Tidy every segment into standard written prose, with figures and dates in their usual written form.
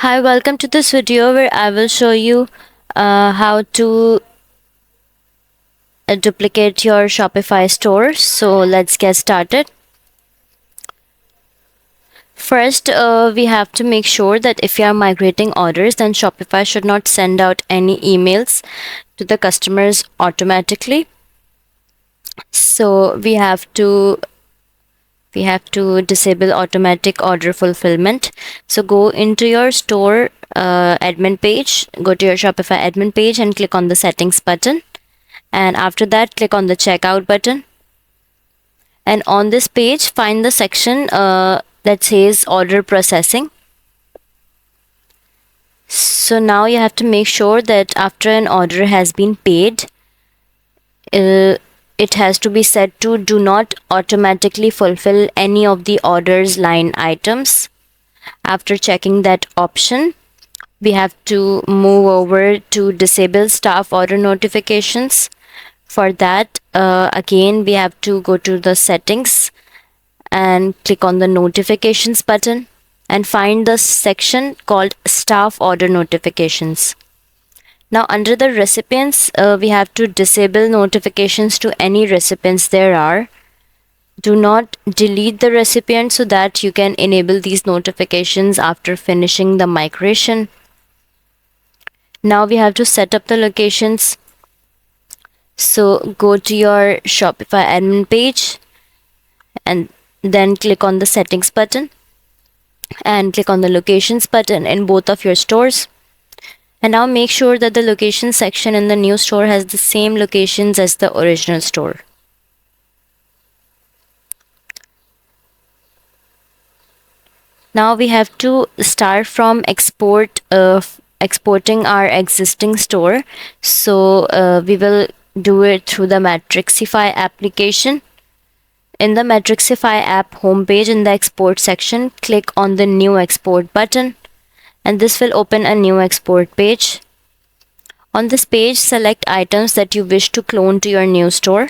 Hi, welcome to this video where I will show you how to duplicate your Shopify store. So let's get started. First, we have to make sure that if you are migrating orders, then Shopify should not send out any emails to the customers automatically. So we have to disable automatic order fulfillment. So go into your store admin page, go to your Shopify admin page and click on the settings button. And after that, click on the checkout button. And on this page, find the section that says order processing. So now you have to make sure that after an order has been paid, it has to be set to do not automatically fulfill any of the orders line items. After checking that option, we have to move over to disable staff order notifications. For that, again, we have to go to the settings and click on the notifications button and find the section called staff order notifications. Now under the recipients, we have to disable notifications to any recipients there are. Do not delete the recipient so that you can enable these notifications after finishing the migration. Now we have to set up the locations. So go to your Shopify admin page and then click on the settings button and click on the locations button in both of your stores. And now make sure that the location section in the new store has the same locations as the original store. Now we have to start from exporting our existing store. So we will do it through the Matrixify application. In the Matrixify app homepage, in the export section, click on the new export button, and this will open a new export page. On this page, select items that you wish to clone to your new store.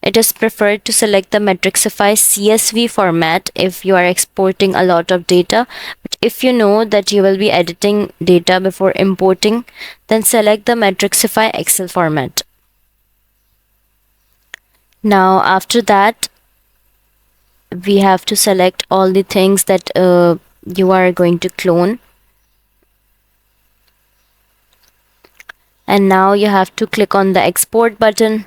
It is preferred to select the Matrixify CSV format if you are exporting a lot of data. But if you know that you will be editing data before importing, then select the Matrixify Excel format. Now after that, we have to select all the things that you are going to clone. And now you have to click on the export button.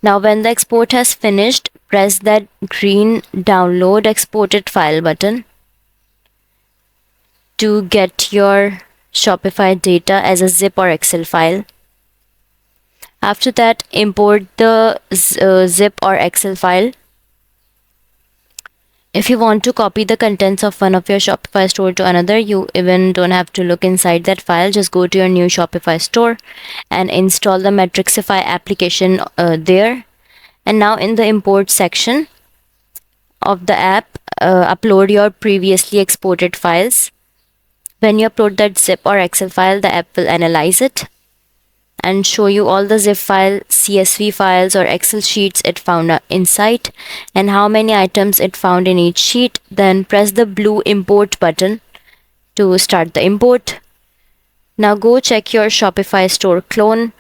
Now when the export has finished, press that green download exported file button to get your Shopify data as a zip or Excel file. After that, import the zip or Excel file. If you want to copy the contents of one of your Shopify store to another, you even don't have to look inside that file. Just go to your new Shopify store and install the Matrixify application there. And now in the import section of the app, upload your previously exported files. When you upload that zip or Excel file, the app will analyze it and show you all the zip file, CSV files or Excel sheets it found inside and how many items it found in each sheet. Then press the blue import button to start the import. Now go check your Shopify store clone.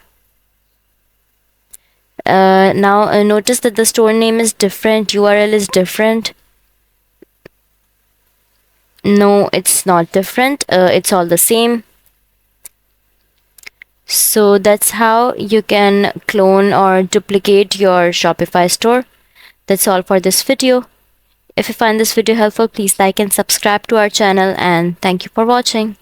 Now notice that the store name is different, URL is different. No, it's not different, it's all the same. So that's how you can clone or duplicate your Shopify store. That's all for this video. If you find this video helpful, please like and subscribe to our channel, and thank you for watching.